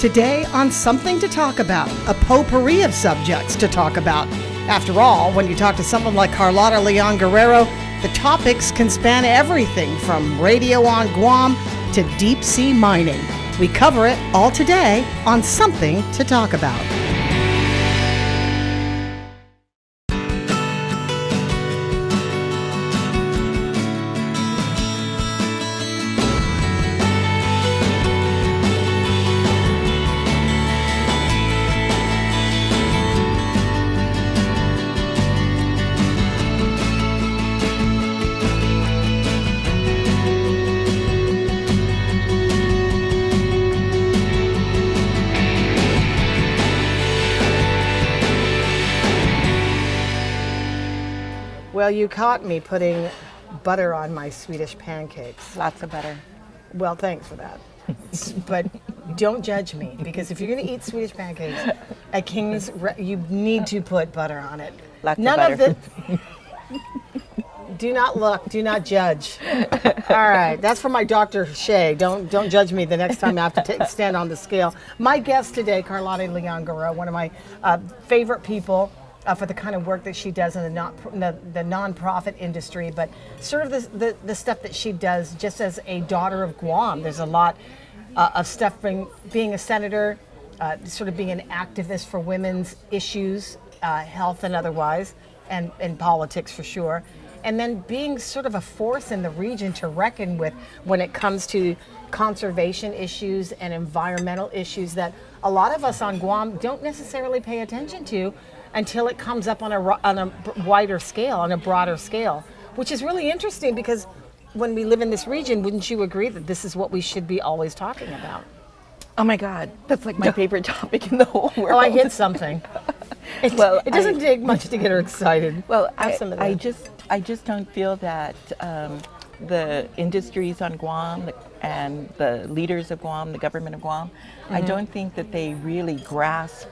Today on Something to Talk About, a potpourri of subjects to talk about. After all, when you talk to someone like Carlotta Leon Guerrero, the topics can span everything from radio on Guam to deep sea mining. We cover it all today on Something to Talk About. Well, you caught me putting butter on my Swedish pancakes. Lots of butter. Well, thanks for that. But don't judge me, because if you're going to eat Swedish pancakes at King's, you need to put butter on it. Lots of butter. Do not look, do not judge. All right, that's for my Dr. Shea. Don't judge me the next time I have to stand on the scale. My guest today, Carlotta Leon Guerrero, one of my favorite people. For the kind of work that she does in the nonprofit industry, but sort of the stuff that she does just as a daughter of Guam. There's a lot of stuff being a senator, sort of being an activist for women's issues, health and otherwise, and politics for sure. And then being sort of a force in the region to reckon with when it comes to conservation issues and environmental issues that a lot of us on Guam don't necessarily pay attention to until it comes up on a wider scale, on a broader scale, which is really interesting because when we live in this region, wouldn't you agree that this is what we should be always talking about? Oh my God, that's like my favorite topic in the whole world. Oh, I hit something. It doesn't take much to get her excited. Well, I just don't feel that the industries on Guam and the leaders of Guam, the government of Guam, I don't think that they really grasp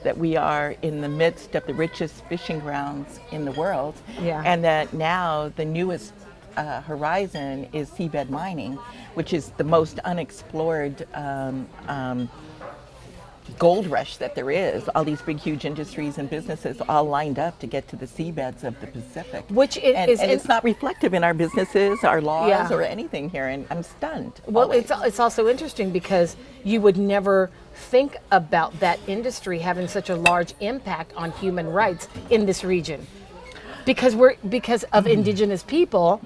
that we are in the midst of the richest fishing grounds in the world, and that now the newest horizon is seabed mining, which is the most unexplored gold rush that there is. All these big, huge industries and businesses all lined up to get to the seabeds of the Pacific. And it's not reflective in our businesses, our laws, or anything here, and I'm stunned. Well, it's also interesting because you would never think about that industry having such a large impact on human rights in this region. Because of indigenous people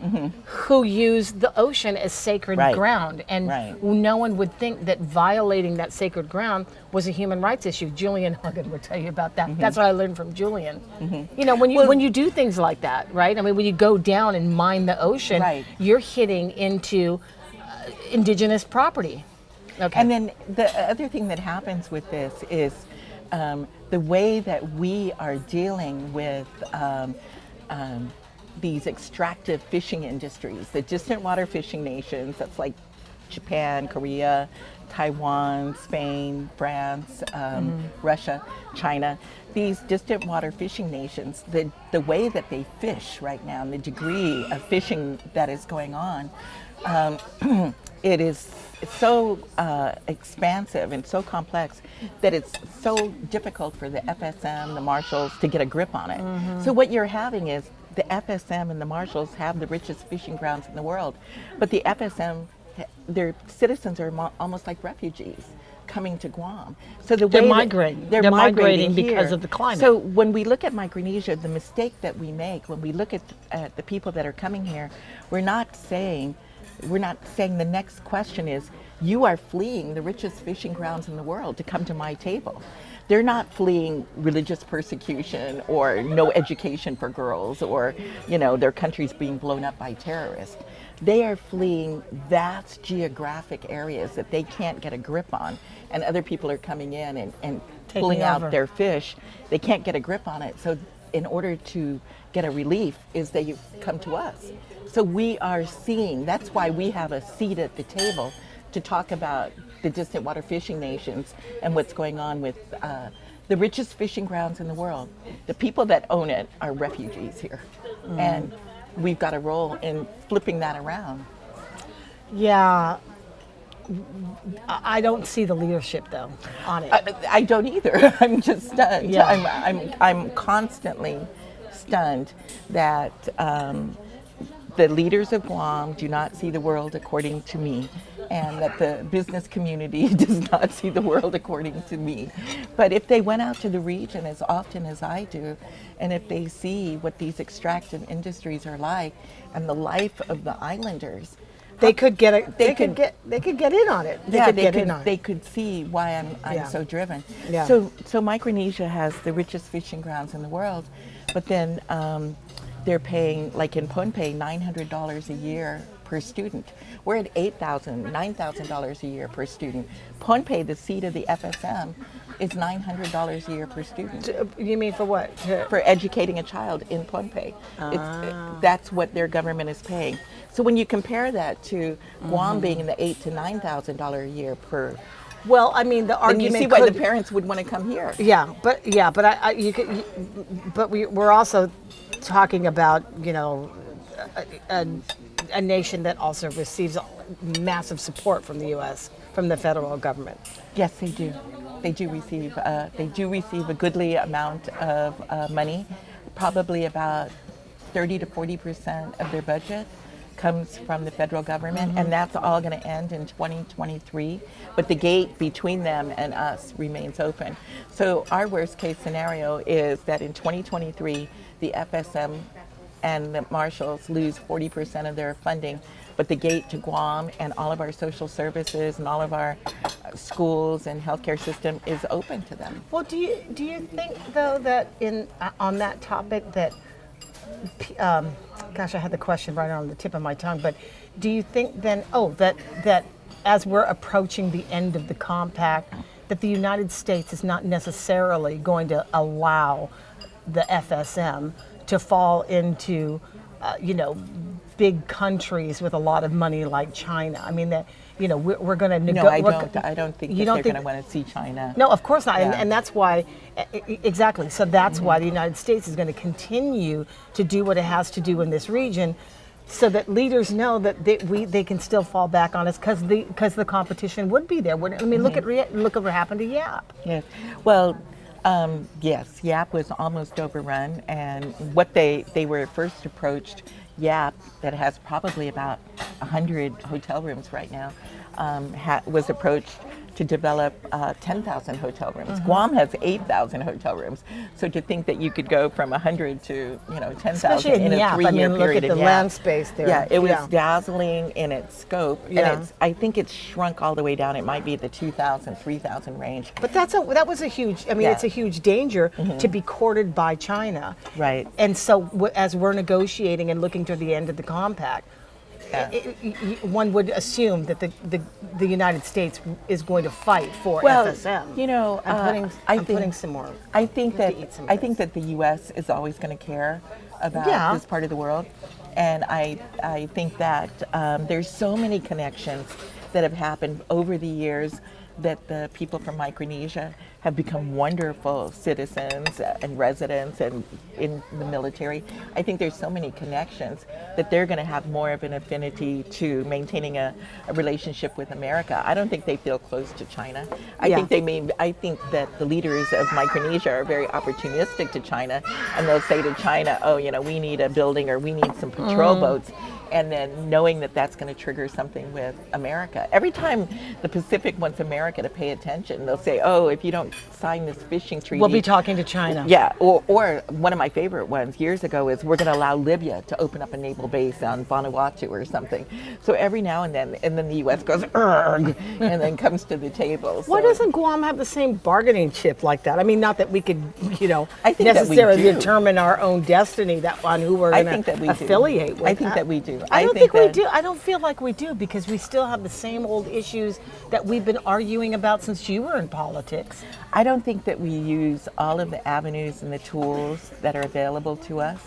who use the ocean as sacred ground, and no one would think that violating that sacred ground was a human rights issue. Julian Huggin would tell you about that. That's what I learned from Julian. You know, when you do things like that, right? I mean, when you go down and mine the ocean, you're hitting into indigenous property. Okay. And then the other thing that happens with this is the way that we are dealing with these extractive fishing industries, the distant water fishing nations, that's like Japan, Korea, Taiwan, Spain, France, Russia, China, these distant water fishing nations, the way that they fish right now and the degree of fishing that is going on, it's so expansive and so complex that it's so difficult for the FSM, the marshals, to get a grip on it. So what you're having is the FSM and the marshals have the richest fishing grounds in the world, but the FSM, their citizens are almost like refugees coming to Guam. So they're migrating. They're migrating because of the climate. So when we look at Micronesia, the mistake that we make when we look at the people that are coming here, we're not saying the next question is, you are fleeing the richest fishing grounds in the world to come to my table. They're not fleeing religious persecution or no education for girls or, their countries being blown up by terrorists. They are fleeing vast geographic areas that they can't get a grip on, and other people are coming in and pulling out their fish. They can't get a grip on it. So in order to get a relief is that you come to us. So we are seeing, that's why we have a seat at the table to talk about the distant water fishing nations and what's going on with the richest fishing grounds in the world. The people that own it are refugees here. And we've got a role in flipping that around. Yeah. I don't see the leadership though on it. I don't either. I'm just stunned. Yeah. I'm constantly stunned that the leaders of Guam do not see the world according to me, and that the business community does not see the world according to me. But if they went out to the region as often as I do, and if they see what these extractive industries are like and the life of the islanders, they could get it. they They could could- get in on it. They could get in on they it. could see why I'm Yeah. so driven. Yeah. So Micronesia has the richest fishing grounds in the world, but then they're paying, like in Pohnpei, $900 a year per student. We're at $9,000 a year per student. Pohnpei, the seat of the FSM, is $900 a year per student You mean for what? for educating a child in Pohnpei. That's what their government is paying. So when you compare that to Guam being in the $8,000 to $9,000 a year per, Well, I mean, the then you argument see why could, the parents would want to come here. but you could, but we're also talking about, you know, a nation that also receives massive support from the U.S. from the federal government. Yes, they do. They do receive. They do receive a goodly amount of money. Probably about 30 to 40% of their budget comes from the federal government, and that's all going to end in 2023. But the gate between them and us remains open. So our worst case scenario is that in 2023, the FSM and the marshals lose 40% of their funding, but the gate to Guam and all of our social services and all of our schools and healthcare system is open to them. Well, do you think though that on that topic that, gosh, I had the question right on the tip of my tongue, but do you think then, that as we're approaching the end of the compact, that the United States is not necessarily going to allow the FSM to fall into, big countries with a lot of money like China? I mean, that, we're going to No, I don't think that they're going to want to see China. No, of course not, Yeah. and that's why, exactly. So that's why the United States is going to continue to do what it has to do in this region, so that leaders know that they can still fall back on us because the competition would be there. I mean, look at what happened to Yap. Yes. Well, yes, Yap was almost overrun, and what they were first approached, Yap, that has probably about 100 hotel rooms right now, was approached to develop 10,000 hotel rooms. Guam has 8,000 hotel rooms. So to think that you could go from 100 to 10,000 Especially in in a Yap. I 3-year mean, look period at the in Yap. land space there. Yeah, it was Yeah. dazzling in its scope, Yeah. and I think it's shrunk all the way down. It might be the 2,000, 3,000 range. But that was a huge. I mean, Yeah. it's a huge danger to be courted by China. Right. And so, as we're negotiating and looking to the end of the compact, Yeah. one would assume that the United States is going to fight for Well, FSM. I I'm think- putting some more. I think We have that to eat some of I think that the U.S. is always going to care about Yeah. this part of the world, and I think that there's so many connections that have happened over the years that the people from Micronesia have become wonderful citizens and residents and in the military. I think there's so many connections that they're going to have more of an affinity to maintaining a relationship with America. I don't think they feel close to China. I think that the leaders of Micronesia are very opportunistic to China, and they'll say to China, oh, we need a building or we need some patrol boats. And then knowing that that's going to trigger something with America. Every time the Pacific wants America to pay attention, they'll say, oh, if you don't sign this fishing treaty. We'll be talking to China. Yeah, or one of my favorite ones years ago is we're going to allow Libya to open up a naval base on Vanuatu or something. So every now and then the U.S. goes, "Urgh," and then comes to the table. Why So- doesn't Guam have the same bargaining chip like that? I mean, not that we could, I think that we necessarily do. determine our own destiny on who we're I going think that we to do. affiliate with. I think that we do. I don't think think we that- do. I don't feel like we do because we still have the same old issues that we've been arguing about since you were in politics. I don't think that we use all of the avenues and the tools that are available to us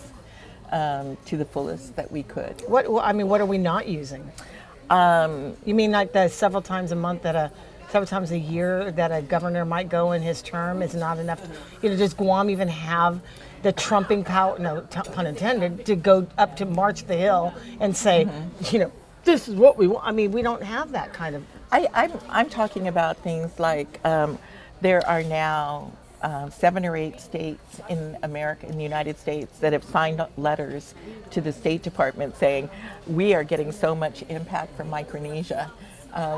to the fullest that we could. What are we not using? You mean like the several times a year that a governor might go in his term is not enough? Does Guam even have the trumping power, no pun intended, to go up to March the Hill and say, this is what we want. I mean, we don't have that kind of. I'm talking about things like there are now 7 or 8 states in America, in the United States, that have signed letters to the State Department saying we are getting so much impact from Micronesia.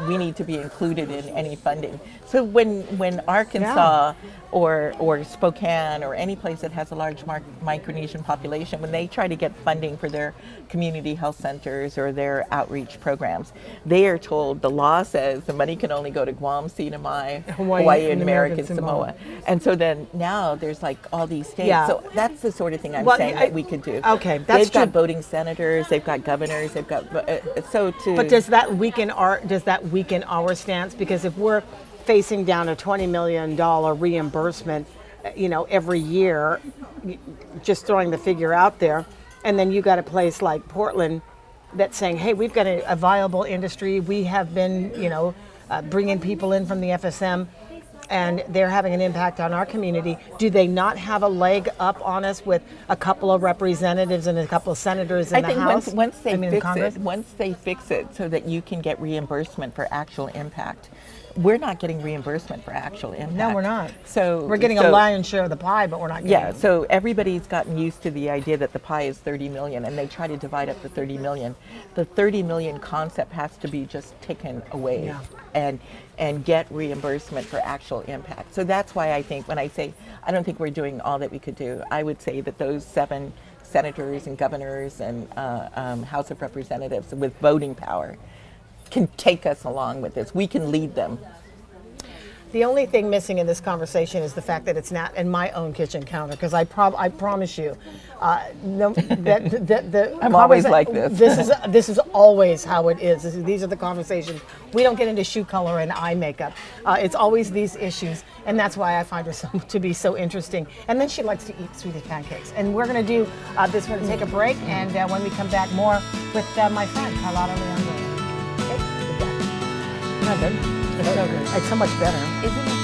We need to be included in any funding. So when Arkansas or Spokane or any place that has a large Micronesian population, when they try to get funding for their community health centers or their outreach programs, they are told the law says the money can only go to Guam, Sinai, Hawaii, and American Samoa. And so then now there's like all these states. Yeah. So that's the sort of thing I'm Well, saying that we could do. Okay, that's they've got true. voting senators, they've got governors, they've got But does that weaken our stance? Because if we're facing down a $20 million reimbursement, every year, just throwing the figure out there, and then you got a place like Portland that's saying, hey, we've got a viable industry. We have been, bringing people in from the FSM, and they're having an impact on our community. Do they not have a leg up on us with a couple of representatives and a couple of senators in the House? Once they in fix Congress? it, once they fix it so that you can get reimbursement for actual impact. We're not getting reimbursement for actual impact. No, we're not. So We're getting a lion's share of the pie, but we're not getting Yeah, it. so everybody's gotten used to the idea that the pie is 30 million, and they try to divide up the 30 million. The 30 million concept has to be just taken away and get reimbursement for actual impact. So that's why I think when I say I don't think we're doing all that we could do, I would say that those 7 senators and governors and House of Representatives with voting power can take us along with this. We can lead them. The only thing missing in this conversation is the fact that it's not in my own kitchen counter, because I promise you, I'm always like this. This is always how it is. These are the conversations. We don't get into shoe color and eye makeup. It's always these issues, and that's why I find her to be so interesting. And then she likes to eat Swedish pancakes. And we're going to do this. We're going to take a break, and when we come back, more with my friend Carlotta Leandro. Okay, we're back. Not good. It's so good. It's so much better. Isn't it?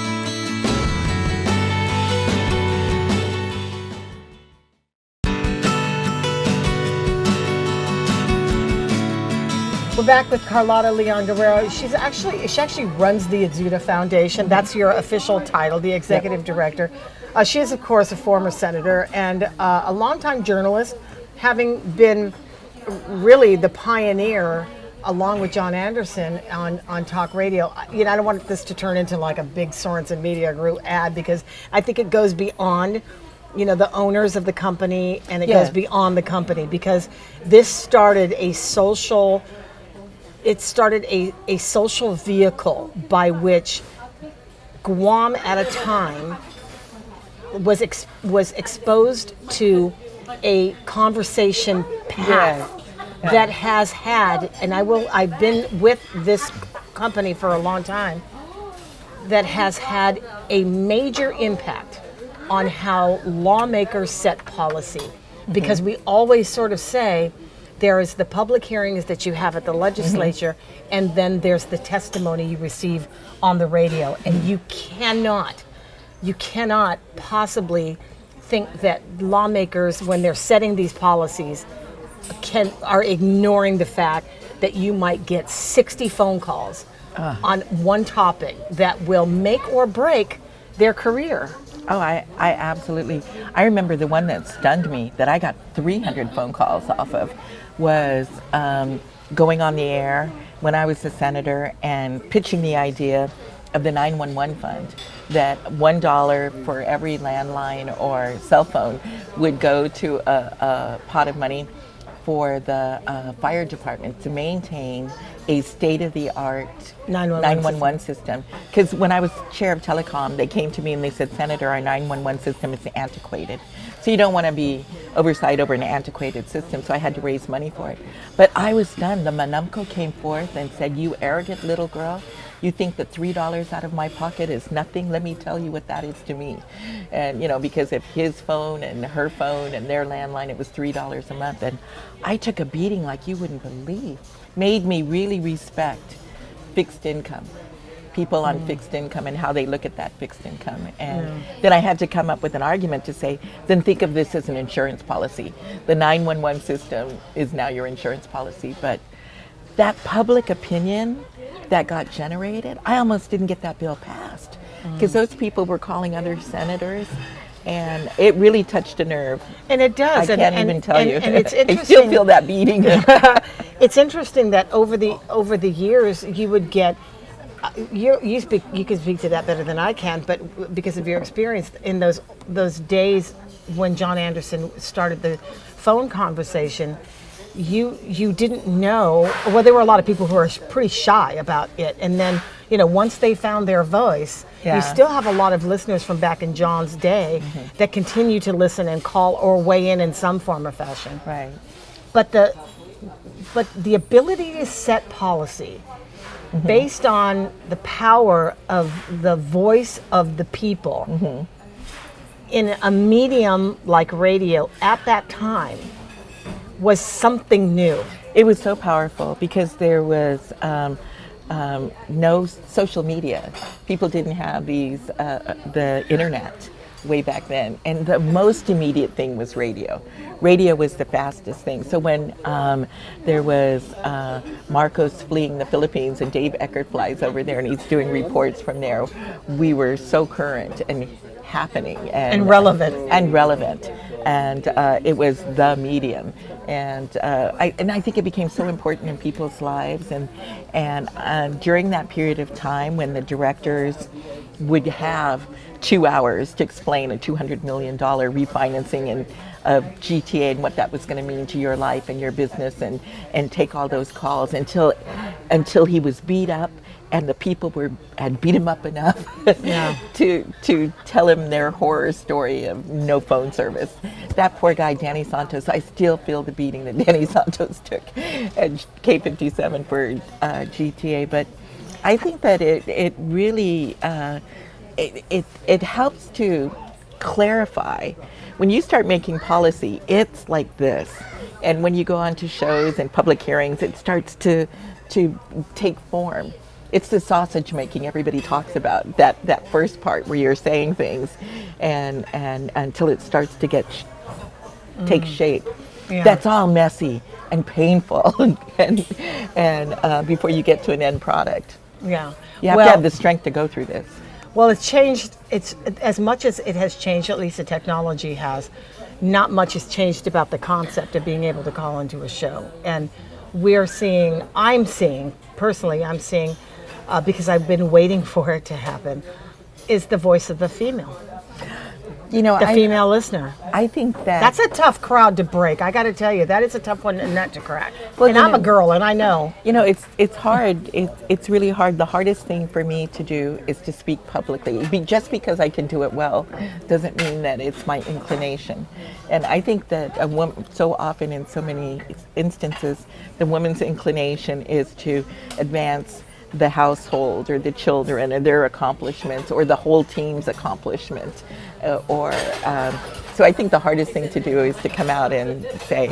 We're back with Carlotta Leon Guerrero. She actually runs the Azuda Foundation. That's your official title, the executive director. She is, of course, a former senator and a longtime journalist, having been really the pioneer along with John Anderson on talk radio. I don't want this to turn into like a big Sorensen Media Group ad, because I think it goes beyond, the owners of the company, and it goes beyond the company, because this started a social vehicle by which Guam at a time was exposed to a conversation path that has had, and I've been with this company for a long time, that has had a major impact on how lawmakers set policy. Because we always sort of say there is the public hearings that you have at the legislature, and then there's the testimony you receive on the radio. And you cannot possibly think that lawmakers, when they're setting these policies, are ignoring the fact that you might get 60 phone calls on one topic that will make or break their career. Oh, I absolutely. I remember the one that stunned me, that I got 300 phone calls off of, was going on the air when I was a senator and pitching the idea of the 911 fund, that $1 for every landline or cell phone would go to a pot of money for the fire department to maintain a state-of-the-art 911 system. Because when I was chair of telecom, they came to me and they said, Senator, our 911 system is antiquated. So you don't want to be oversight over an antiquated system, so I had to raise money for it. But I was done. The Manumco came forth and said, you arrogant little girl, you think that $3 out of my pocket is nothing? Let me tell you what that is to me. And, because of his phone and her phone and their landline, it was $3 a month. And I took a beating like you wouldn't believe. Made me really respect fixed income, people on fixed income and how they look at that fixed income. And then I had to come up with an argument to say, then think of this as an insurance policy. The 911 system is now your insurance policy, but that public opinion that got generated, I almost didn't get that bill passed because those people were calling other senators, and it really touched a nerve. And it does. I can't even tell you. And it's I still interesting. feel that beating. It's interesting that over the years you would get. You can speak to that better than I can, but because of your experience in those days when John Anderson started the phone conversation, you didn't know. Well, there were a lot of people who were pretty shy about it, and then once they found their voice, Yeah. you still have a lot of listeners from back in John's day that continue to listen and call or weigh in some form or fashion. Right. But the ability to set policy based on the power of the voice of the people in a medium like radio at that time was something new. It was so powerful because there was no social media. People didn't have the internet way back then, and the most immediate thing was radio. Radio was the fastest thing. So when there was Marcos fleeing the Philippines and Dave Eckert flies over there and he's doing reports from there, we were so current and happening And relevant. And it was the medium, and I think it became so important in people's lives, and during that period of time when the directors would have 2 hours to explain a $200 million refinancing and of GTA and what that was going to mean to your life and your business, and take all those calls until he was beat up and the people had beat him up enough to tell him their horror story of no phone service. That poor guy, Danny Santos, I still feel the beating that Danny Santos took at K57 for GTA. But I think that it really it helps to clarify. When you start making policy, it's like this. And when you go on to shows and public hearings, it starts to take form. It's the sausage making everybody talks about, that first part where you're saying things and until it starts to take shape. Yeah. That's all messy and painful and before you get to an end product. Yeah. You have to have the strength to go through this. Well, it's changed. It's as much as it has changed, at least the technology has, not much has changed about the concept of being able to call into a show. And I'm seeing, because I've been waiting for it to happen, is the voice of the female. The female listener. I think That's a tough crowd to break. I got to tell you, that is a tough nut to crack. Well, and I'm a girl, and I know. It's hard. It's really hard. The hardest thing for me to do is to speak publicly. Just because I can do it well doesn't mean that it's my inclination. And I think that a woman, so often in so many instances, the woman's inclination is to advance the household or the children and their accomplishments or the whole team's accomplishments. So I think the hardest thing to do is to come out and say,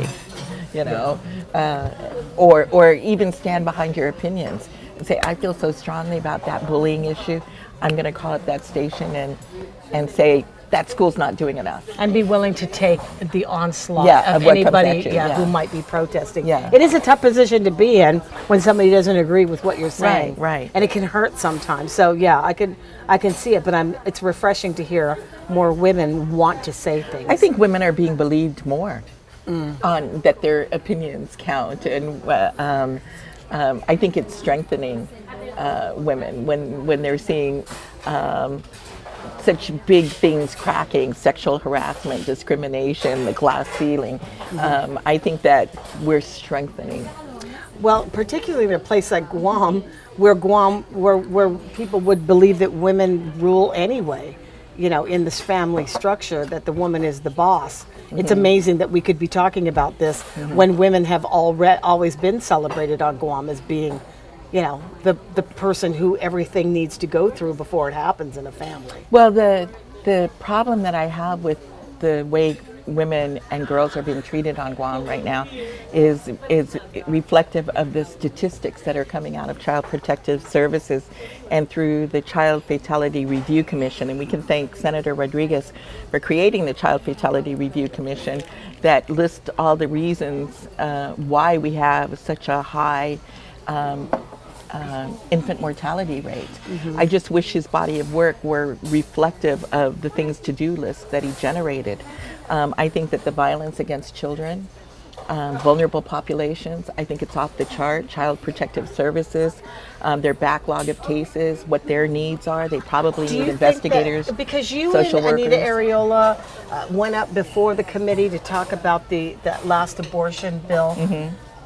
or even stand behind your opinions and say, I feel so strongly about that bullying issue. I'm going to call up that station and say, that school's not doing enough. And be willing to take the onslaught of what comes anybody at you, who might be protesting. Yeah. It is a tough position to be in when somebody doesn't agree with what you're saying. Right. And it can hurt sometimes. So yeah, I can see it, but it's refreshing to hear more women want to say things. I think women are being believed more on that their opinions count, and I think it's strengthening women when they're seeing such big things cracking, sexual harassment, discrimination, the glass ceiling. I think that we're strengthening. Well, particularly in a place like Guam, where people would believe that women rule anyway, in this family structure, that the woman is the boss. It's amazing that we could be talking about this when women have always been celebrated on Guam as being, the person who everything needs to go through before it happens in a family. Well, the problem that I have with the way women and girls are being treated on Guam right now is reflective of the statistics that are coming out of Child Protective Services and through the Child Fatality Review Commission. And we can thank Senator Rodriguez for creating the Child Fatality Review Commission that lists all the reasons why we have such a high infant mortality rate. I just wish his body of work were reflective of the things to do list that he generated. I think that the violence against children, vulnerable populations, I think it's off the chart. Child Protective Services, their backlog of cases, what their needs are. They probably Do need you investigators, think that, because you social and workers. Anita Areola went up before the committee to talk about the last abortion bill.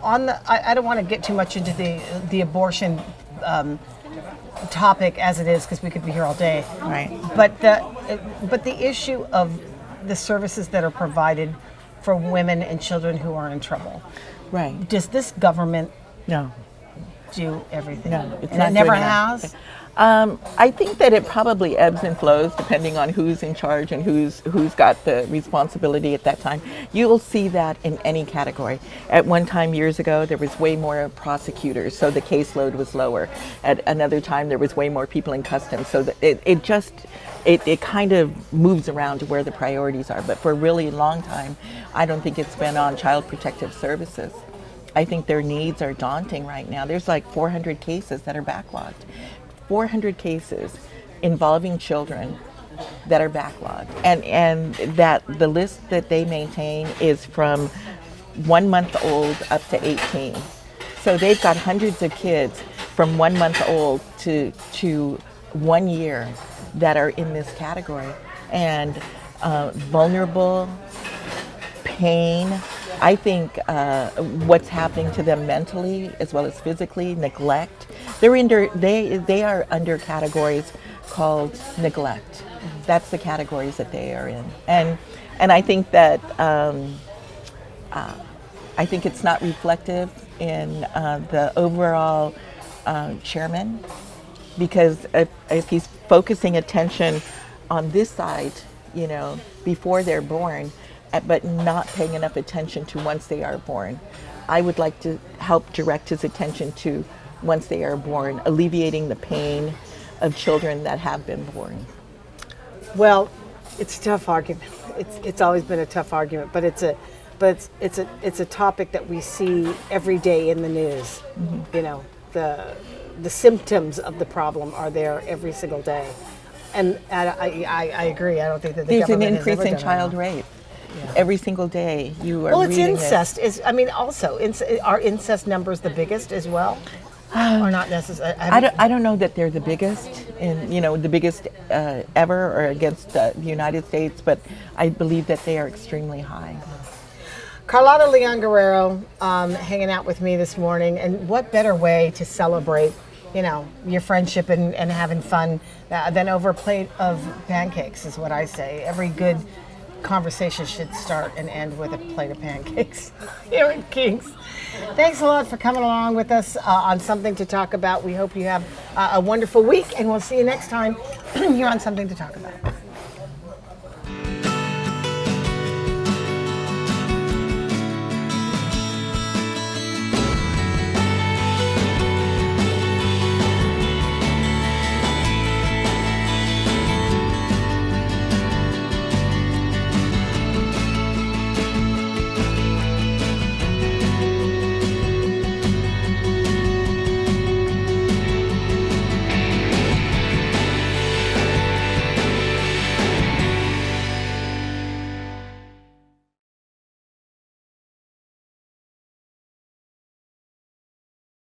On the, I don't want to get too much into the abortion topic as it is, because we could be here all day. Right. But the issue of the services that are provided for women and children who are in trouble. Right. Does this government No. do everything? No, it's And not it never doing that. has? I think that it probably ebbs and flows depending on who's in charge and who's got the responsibility at that time. You'll see that in any category. At one time years ago, there was way more prosecutors, so the caseload was lower. At another time, there was way more people in customs, so that it kind of moves around to where the priorities are. But for a really long time, I don't think it's been on Child Protective Services. I think their needs are daunting right now. There's like 400 cases that are backlogged. 400 cases involving children that are backlogged. And that the list that they maintain is from 1 month old up to 18. So they've got hundreds of kids from 1 month old to 1 year that are in this category. And vulnerable, pain, I think what's happening to them mentally as well as physically, neglect. They are under categories called neglect. That's the categories that they are in, and I think that I think it's not reflective in the overall chairman, because if he's focusing attention on this side, before they're born, but not paying enough attention to once they are born. I would like to help direct his attention to once they are born, alleviating the pain of children that have been born. Well, it's a tough argument. It's always been a tough argument, but it's a topic that we see every day in the news. The symptoms of the problem are there every single day, and I agree. I don't think that the There's an government increase has ever in done child enough. rape. Every single day you are Well, it's reading incest. Are incest numbers the biggest as well, or not necessarily? I don't know that they're the biggest the biggest ever or against the United States, but I believe that they are extremely high. Carlotta Leon Guerrero hanging out with me this morning, and what better way to celebrate, your friendship and having fun than over a plate of pancakes, is what I say. Every good conversation should start and end with a plate of pancakes here at King's. Thanks a lot for coming along with us on Something to Talk About. We hope you have a wonderful week, and we'll see you next time here on Something to Talk About.